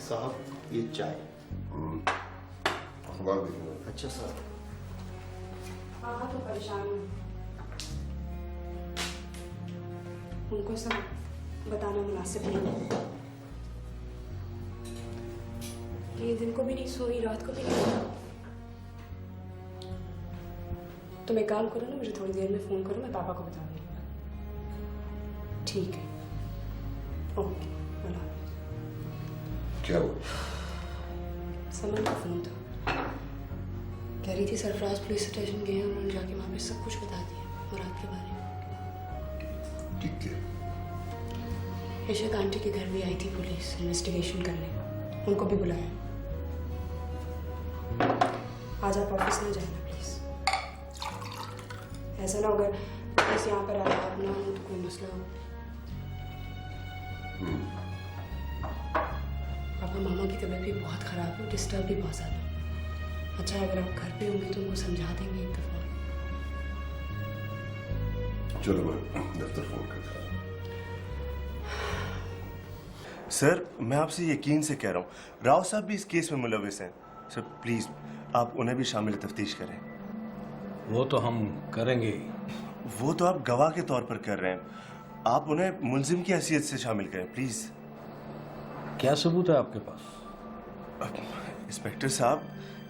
साहब ये चाय। अखबार देखूंगा। अच्छा सर। हाँ तो परेशान हूँ, उनको सब बताना मुनासिब नहीं। ये दिन को भी नहीं सोई, रात को भी नहीं सोई। तुम एक काम करो ना, मुझे थोड़ी देर में फोन करो, मैं पापा को बता दूंगी। ठीक है, ओके, अल्लाह हाफ़िज़। क्या हुआ? समन का फोन था, कह रही थी सरफराज पुलिस स्टेशन गए हैं, उन्होंने जाके वहाँ पे सब कुछ बता दिया मुराद के बारे में। ठीक है। इशक आंटी के घर भी आई थी पुलिस इन्वेस्टिगेशन करने, उनको भी बुलाया। आज आप ऑफिस ना जाना प्लीज, ऐसा ना अगर पुलिस यहाँ पर आया आप ना हो तो कोई मसला हो। पापा मामा की तबीयत भी बहुत खराब है, डिस्टर्ब भी बहुत ज़्यादा। अच्छा अगर आप घर पे होंगे तो वो समझा देंगे एक दफ़ा। चलो मैं दफ्तर फोन करता हूँ। सर मैं आपसे यकीन से कह रहा हूँ, राव साहब भी इस केस में मुलविस हैं। सर प्लीज आप उन्हें भी शामिल तफ्तीश करें। वो तो हम करेंगे। वो तो आप गवाह के तौर पर कर रहे हैं, आप उन्हें मुलजिम की हैसियत से शामिल करें प्लीज। क्या सबूत है आपके पास? इंस्पेक्टर साहब,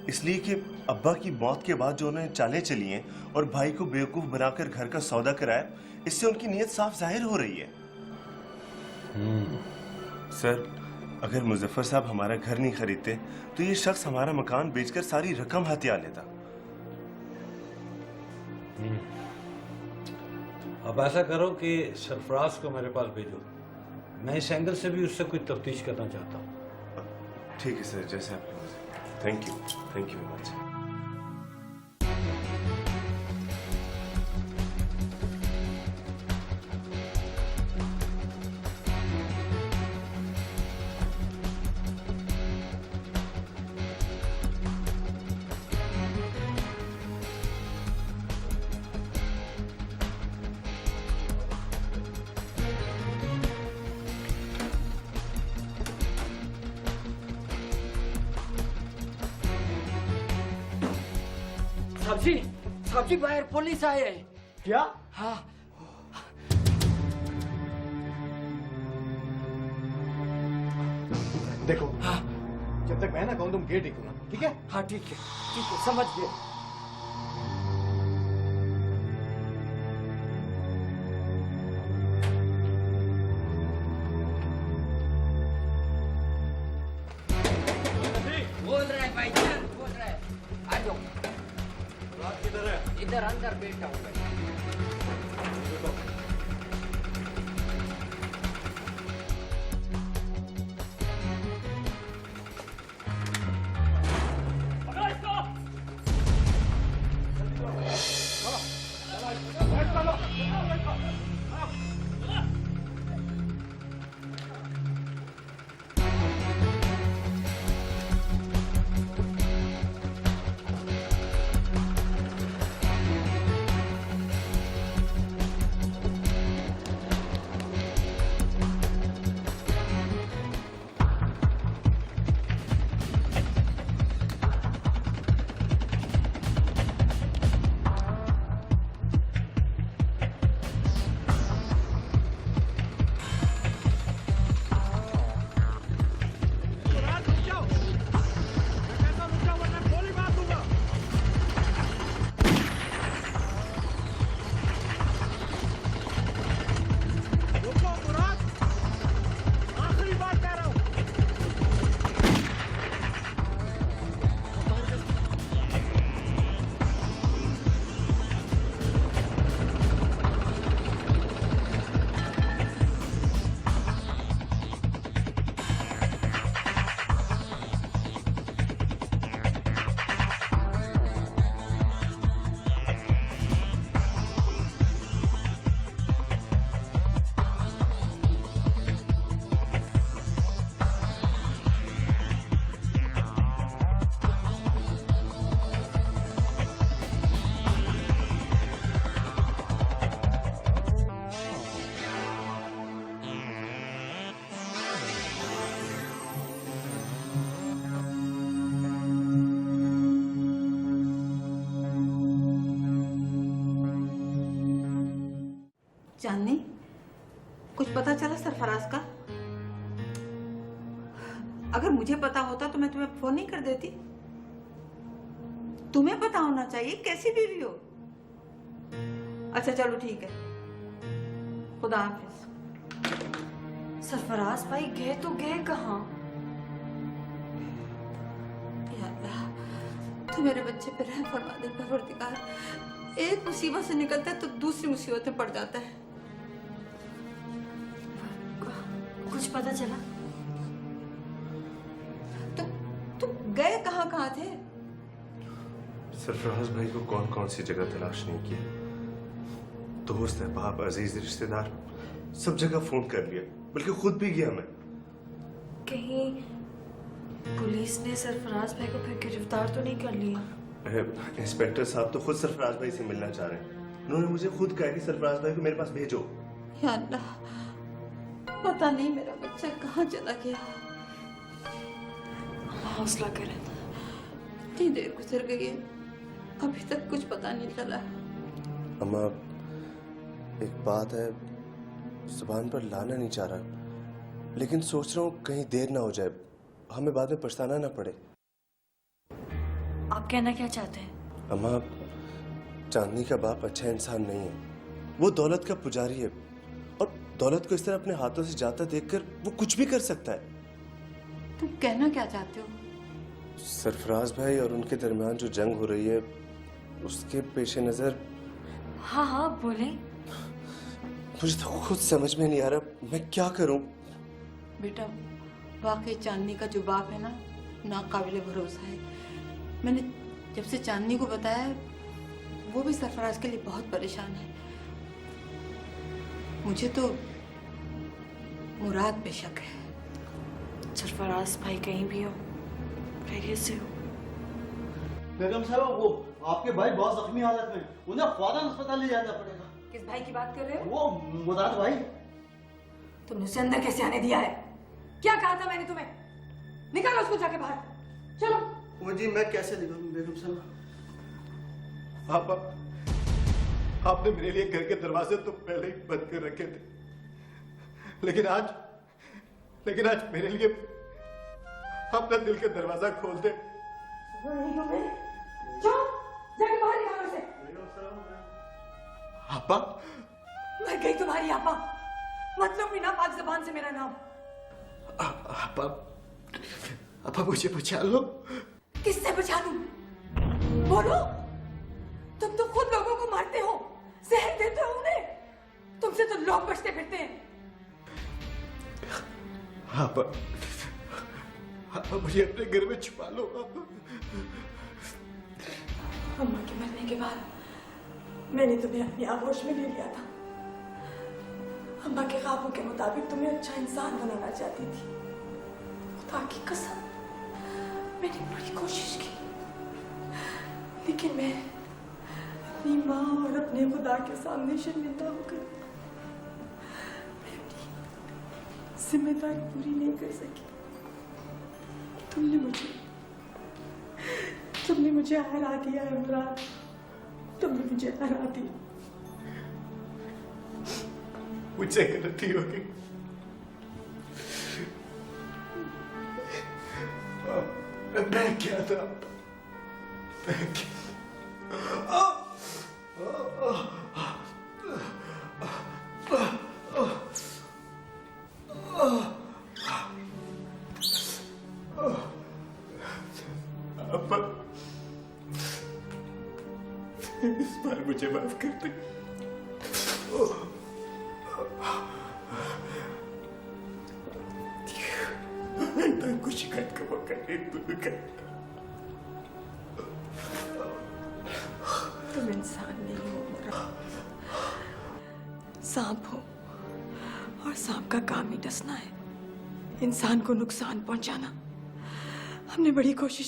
इसलिए कि अब्बा की मौत के बाद जो उन्हें चालें चली हैं और भाई को बेवकूफ़ बनाकर घर का सौदा कराया, इससे उनकी नीयत साफ जाहिर हो रही है। सर अगर मुजफ्फर साहब हमारा घर नहीं खरीदते तो ये शख्स हमारा मकान बेचकर सारी रकम हथिया लेता। अब ऐसा करो कि सरफराज को मेरे पास भेजो, मैं इस एंगल से भी उससे कुछ तफ्तीश करना चाहता हूँ। ठीक है सर, जैसे आपकी मर्जी। Thank you very much. साहब बाहर पुलिस आए हैं। क्या? हाँ देखो, हाँ जब तक मैं ना कहूँ तुम गेट ही खोलना, ठीक है? हाँ ठीक है समझ गए। बोल रहे हैं भाईजान, बोल रहे हैं। आ जाओ। किधर है? इधर अंदर बैठा हूँ मैं। चांदनी, कुछ पता चला सरफराज का? अगर मुझे पता होता तो मैं तुम्हें फोन नहीं कर देती। तुम्हें पता होना चाहिए, कैसी बीवी हो। अच्छा चलो ठीक है, खुदा हाफिज। सरफराज भाई गए तो गए कहाँ? या अल्लाह, तू मेरे बच्चे पे रहम फरमा दे परवरदिगार। एक मुसीबत से निकलता है तो दूसरी मुसीबत में पड़ जाता है। कुछ पता चला? तुम गए कहाँ कहाँ थे? सरफराज भाई को कौन कौन सी जगह तलाश नहीं किया, दोस्त अहबाब अजीज रिश्तेदार सब जगह फोन कर लिया, बल्कि खुद भी गया मैं। कहीं पुलिस ने सरफराज भाई को फिर गिरफ्तार तो नहीं कर लिया? इंस्पेक्टर साहब तो खुद सरफराज भाई से मिलना चाह रहे हैं। उन्होंने मुझे खुद कहा कि सरफराज भाई को मेरे पास भेजो। या अल्लाह, पता नहीं मेरा बच्चा कहाँ चला गया। हौसला करें। इतनी देर गुजर गई है, अभी तक कुछ पता नहीं चला। अम्मा, एक बात है, जुबान पर लाना नहीं चाह रहा, लेकिन सोच रहा हूँ कहीं देर ना हो जाए, हमें बाद में पछताना ना पड़े। आप कहना क्या चाहते हैं? अम्मा, चांदनी का बाप अच्छा इंसान नहीं है, वो दौलत का पुजारी है, और दौलत को इस तरह अपने हाथों से जाता देखकर वो कुछ भी कर सकता है। तुम कहना क्या चाहते हो? सरफराज भाई और उनके दरमियान जो जंग हो रही है, उसके पेश नजर। हाँ हाँ बोले। मुझे तो खुद समझ में नहीं आ रहा मैं क्या करूं। बेटा, वाकई चांदनी का जो बाप है ना, नाकाबिले भरोसा है। मैंने जब से चांदनी को बताया, वो भी सरफराज के लिए बहुत परेशान है। मुझे तो मुराद पे शक है। सरफराज भाई कहीं भी हो, खैरियत से हो? बेगम साहब, वो आपके भाई बहुत जख्मी हालत में, उन्हें फौरन अस्पताल ले जाना पड़ेगा। किस भाई की बात कर रहे हो? वो मुराद भाई। तुमने उसे अंदर कैसे आने दिया है? क्या कहा था मैंने तुम्हें? निकालो उसको जाके बाहर। चलो। वो जी मैं कैसे निकलूं बेगम साहब? आपने मेरे लिए घर के दरवाजे तो पहले ही बंद कर रखे थे, लेकिन आज मेरे लिए अपना दिल का दरवाजा खोल दे। जाके बाहर निकालो उसे। आपा, मर गई तुम्हारी आपा। मतलब बिना पाक जबान से मेरा नाम। आपा मुझे बचा लो। किससे बचा लूं? बोलो। तुम तो खुद लोगों को मारते हो, जहर देते हो उन्हें। तुमसे तो लोग बचते फिरते हैं। आपा मुझे अपने घर में छुपा लो। अम्मा के मरने के बाद मैंने तुम्हें अपनी आगोश में ले लिया था। अम्मा के ख्वाबों के मुताबिक तुम्हें अच्छा इंसान बनाना चाहती थी। खुदा की कसम, मैंने बड़ी कोशिश की, लेकिन मैं अपनी माँ और अपने खुदा के सामने शर्मिंदा हो गई। मैं अपनी जिम्मेदारी पूरी नहीं कर सकी। तुमने मुझे हरा दिया है मुराद। तुमने मुझे हरा दिया। मुझसे गलती हो गई। मैं क्या था? मैं क्या? इस बार मुझे माफ कर दे। कुछ शिकायत का मौका नहीं दूंगा। तुम इंसान नहीं हो मुराद, सांप हो, और सांप का काम ही डसना है, इंसान को नुकसान पहुंचाना। हमने बड़ी कोशिश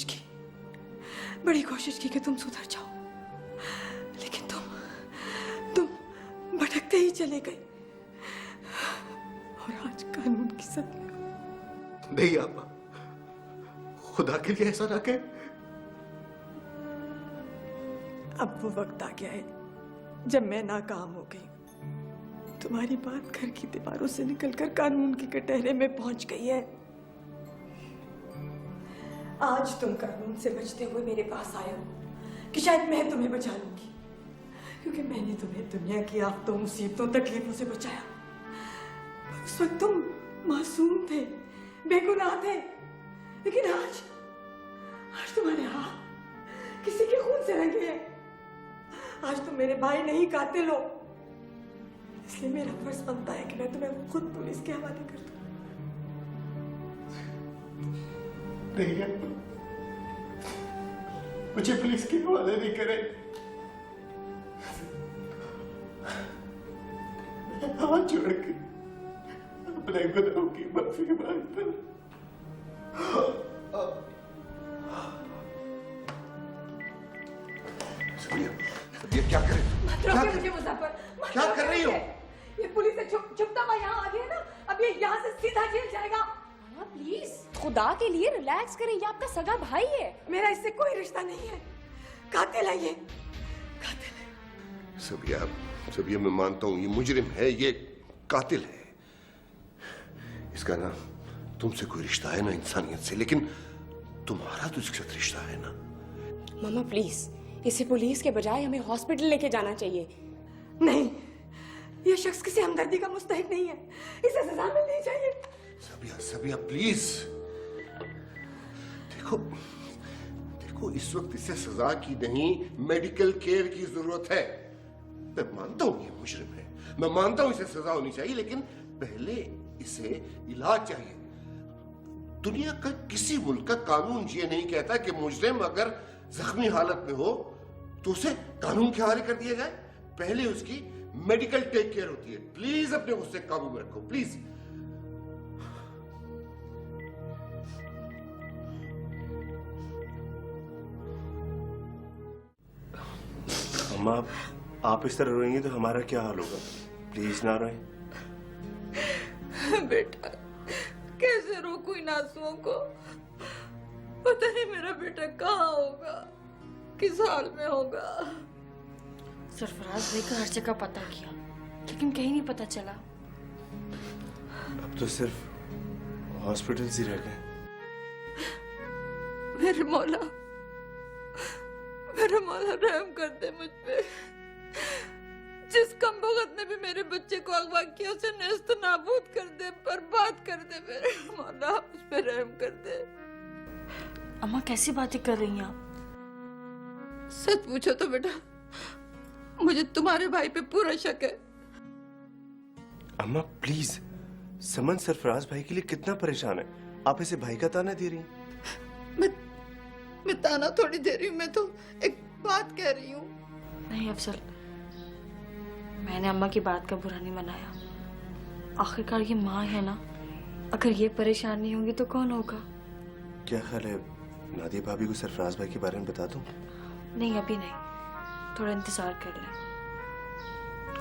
की कि तुम सुधर जाओ, लेकिन तुम भटकते ही चले गए, और आज कानून की सजा। नहीं आपा, खुदा के लिए ऐसा ना कहे। अब वो वक्त आ गया है जब मैं नाकाम हो गई, तुम्हारी बात घर की दीवारों से निकलकर कानून की कटहरे में पहुंच गई है। आज तुम कानून से बचते हुए मेरे पास आए हो कि शायद मैं तुम्हें बचा लूंगी, क्योंकि मैंने तुम्हें दुनिया की आफतों, मुसीबतों, तकलीफों से बचाया। उस वक्त तुम मासूम थे, बेगुनाह थे, लेकिन आज तुम्हारे हाथ किसी के खून से रंगे हैं। आज तुम मेरे भाई नहीं कातिल हो, इसलिए मेरा फर्ज बनता है कि मैं तुम्हें खुद पुलिस के हवाले कर दूं। नहीं है, मुझे पुलिस के हवाले नहीं करे। हाथ जोड़ के अपने गुनाहों की माफी मांगता हूं। ये क्या कर रही हो? मत रोके मुझे मुजफ्फर, मत क्या रोके कर रही हो? मुझे। ये पुलिस से छुपता हुआ यहाँ आ गया ना, अब ये यहाँ से सीधा जेल जाएगा। मामा प्लीज, खुदा के लिए रिलैक्स करें, ये आपका सगा भाई है। मेरा इससे कोई रिश्ता नहीं है, कातिल है ये, कातिल है। सबिया मैं मानता हूं ये मुजरिम है, ये कातिल है। इसका ना तुमसे कोई रिश्ता है ना इंसानियत से, लेकिन तुम्हारा तो इसके साथ रिश्ता है ना। मामा प्लीज, इसे पुलिस के बजाय हमें हॉस्पिटल लेके जाना चाहिए। नहीं, ये शख्स किसी हमदर्दी का मुस्तहिक नहीं है, इसे सजा मिलनी चाहिए। सबिया प्लीज, देखो इस वक्त इसे सजा की नहीं, मेडिकल केयर की जरूरत है। मैं मानता हूं ये मुजरिम है, मैं मानता हूं इसे सजा होनी चाहिए, लेकिन पहले इसे इलाज चाहिए। दुनिया का किसी मुल्क का कानून ये नहीं कहता कि मुजरिम अगर जख्मी हालत में हो तो उसे कानून के हवाले कर दिया जाए। पहले उसकी मेडिकल टेक केयर होती है। प्लीज अपने गुस्से काबू में रखो, प्लीज। अम्मा, आप इस तरह रोएंगे तो हमारा क्या हाल होगा? प्लीज ना रोएं। बेटा, कैसे रोकूं इन आंसुओं को? पता नहीं मेरा बेटा कहाँ होगा, किस हाल में होगा। सरफराज भाई का हर जगह पता किया, लेकिन कहीं नहीं पता चला। अब तो सिर्फ हॉस्पिटल ही रह गए। मेरे मौला रहम कर दे मुझ पे। जिस कमबख्त ने भी मेरे बच्चे को अगवा किया उसे नेस्त नाबूद कर दे, बर्बाद कर दे। मेरे मौला उस पे रहम कर दे। अम्मा कैसी बातें कर रही हैं आप? सच पूछो तो बेटा, मुझे तुम्हारे भाई पे पूरा शक है। अम्मा प्लीज, समन सरफराज भाई के लिए कितना परेशान है, आप इसे भाई का ताना दे रही हैं। मैं ताना थोड़ी दे रही हूँ, मैं तो एक बात कह रही हूँ। नहीं अफजल, मैंने अम्मा की बात का बुरा नहीं मनाया। आखिरकार ये माँ है ना, अगर ये परेशान नहीं होंगी तो कौन होगा? क्या ख्याल है नादिया भाभी को सरफराज भाई के बारे में बता दूं? नहीं अभी नहीं, थोड़ा इंतजार कर लें।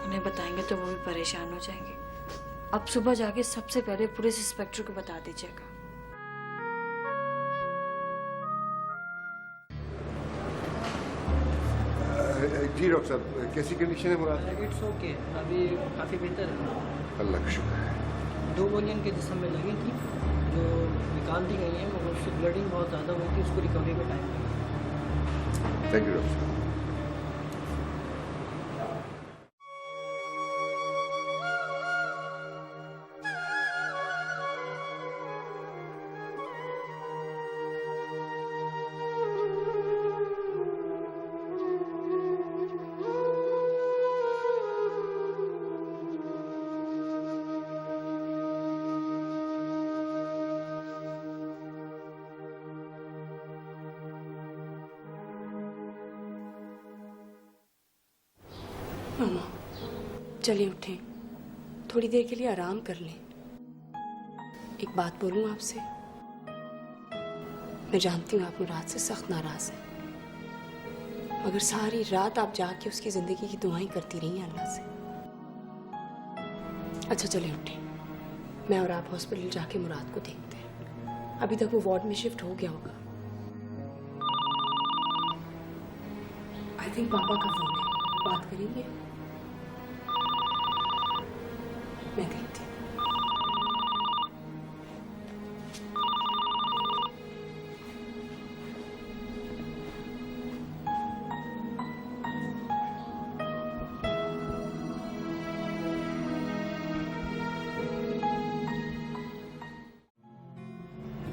उन्हें बताएंगे तो वो भी परेशान हो जाएंगे। अब सुबह जाके सबसे पहले पुलिस इंस्पेक्टर को बता दीजिएगा। जी डॉक्टर साहब, कैसी कंडीशन है मुराद? इट्स ओके, अभी काफ़ी बेहतर है। अल्लाह का शुक्र है। 2 गोलियां के जिस्म में लगी थी जो निकाल दी गई हैं, मगर उससे ब्लडिंग बहुत ज़्यादा हुई थी, उसको रिकवरी में टाइम लगेगा। थैंक यू डॉक्टर साहब। मामा चलिए उठें, थोड़ी देर के लिए आराम कर लें। एक बात बोलूं आपसे? मैं जानती हूँ आप मुराद से सख्त नाराज हैं, मगर सारी रात आप जाके उसकी जिंदगी की दुआएं करती रही हैं अल्लाह से। अच्छा चलिए उठें, मैं और आप हॉस्पिटल जाके मुराद को देखते हैं। अभी तक वो वार्ड में शिफ्ट हो गया होगा। आई थिंक पापा का फोन है, बात करेंगे। मैं देखती हूँ।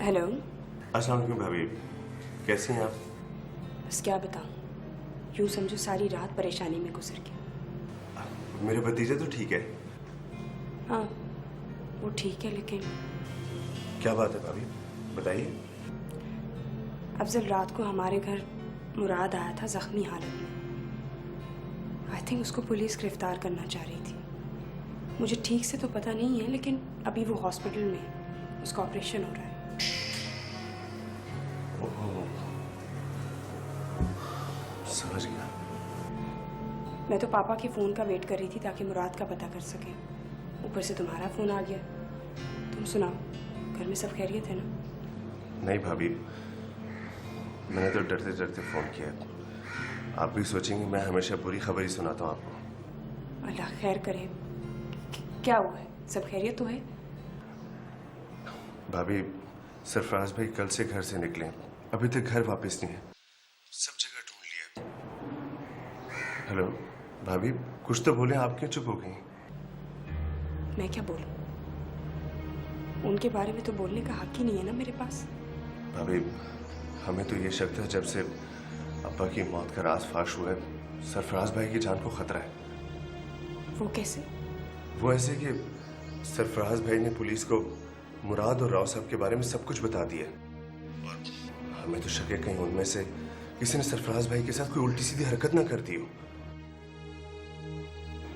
हेलो। अस्सलाम वालेकुम भाभी, कैसी हैं आप? बस क्या बताऊँ, यूँ समझो सारी रात परेशानी में गुजर गई। मेरे भतीजे तो ठीक है। हाँ वो ठीक है, लेकिन क्या बात है भाभी, बताइए। अफजल रात को हमारे घर मुराद आया था जख्मी हालत में। आई थिंक उसको पुलिस गिरफ्तार करना चाह रही थी। मुझे ठीक से तो पता नहीं है, लेकिन अभी वो हॉस्पिटल में है, उसका ऑपरेशन हो रहा है। समझ गया। मैं तो पापा के फ़ोन का वेट कर रही थी ताकि मुराद का पता कर सकें। ऊपर से तुम्हारा फ़ोन आ गया। तुम सुनाओ, घर में सब खैरियत है ना? नहीं भाभी, मैंने तो डरते डरते फ़ोन किया। आप भी सोचेंगे मैं हमेशा बुरी खबर ही सुनाता हूँ आपको। अल्लाह खैर करे। क्या हुआ है, सब खैरियत तो है? भाभी, सरफराज भाई कल से घर से निकले, अभी तक घर वापस नहीं है। सब जगह ढूंढ लिया। हेलो भाभी, कुछ तो बोले, आप क्यों चुप हो गई? मैं क्या बोलूं? उनके बारे में तो बोलने का हक ही नहीं है ना मेरे पास। भाभी, हमें तो ये शक था जब से अब्बा की मौत का राज फाश हुआ है, सरफराज भाई की जान को खतरा है। वो कैसे? वो ऐसे कि सरफराज भाई ने पुलिस को मुराद और राव साहब के बारे में सब कुछ बता दिया, और हमें तो शक है कहीं उनमें से किसी ने सरफराज भाई के साथ कोई उल्टी सीधी हरकत ना कर दी हो।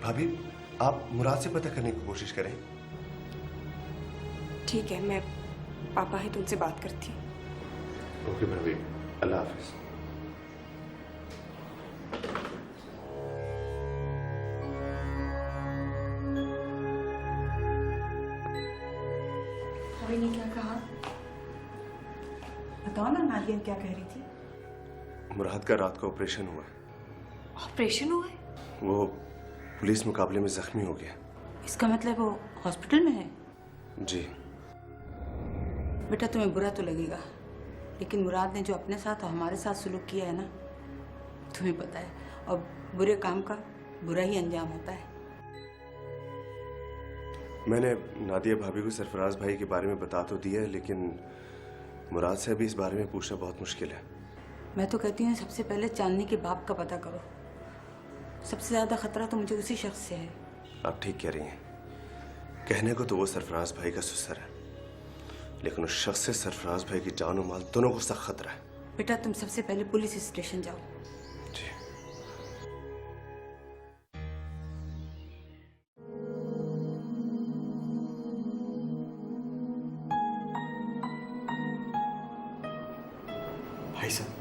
भाभी, आप मुराद से पता करने की कोशिश करें। ठीक है, मैं पापा है तो उनसे बात करती हूँ। ओके भाभी, अल्लाह हाफिज। अभी ने क्या कहा? बताओ ना, नादिया क्या कह रही थी? मुराद का रात को ऑपरेशन हुआ है। ऑपरेशन हुआ है? वो पुलिस मुकाबले में जख्मी हो गया। इसका मतलब वो हॉस्पिटल में है? जी। बेटा तुम्हें बुरा तो लगेगा, लेकिन मुराद ने जो अपने साथ और हमारे साथ सुलूक किया है ना, तुम्हें पता है, और बुरे काम का बुरा ही अंजाम होता है। मैंने नादिया भाभी को सरफराज भाई के बारे में बता तो दिया है, लेकिन मुराद से अभी इस बारे में पूछना बहुत मुश्किल है। मैं तो कहती हूँ सबसे पहले चांदनी के बाप का पता करो। सबसे ज्यादा खतरा तो मुझे उसी शख्स से है। आप ठीक कह रही हैं। कहने को तो वो सरफराज भाई का ससुर है, लेकिन उस शख्स से सरफराज भाई की जान और माल दोनों को सख्त खतरा है। बेटा तुम सबसे पहले पुलिस स्टेशन जाओ। जी। भाई साहब,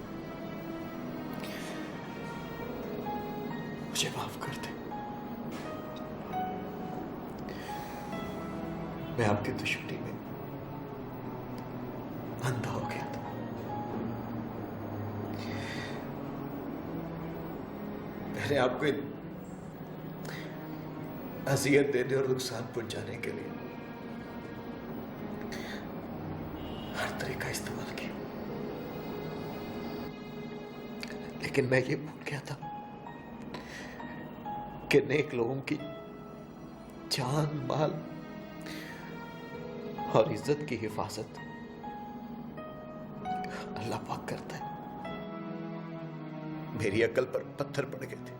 मुझे माफ कर दे। मैं आपकी दुश्मनी में अंधा हो गया था। मैंने आपको अजियत देने और नुकसान पहुंचाने के लिए हर तरीका इस्तेमाल किया, लेकिन मैं ये भूल गया था कि नेक लोगों की जान, माल और इज्जत की हिफाजत अल्लाह पाक करता है। मेरी अकल पर पत्थर पड़ गए थे।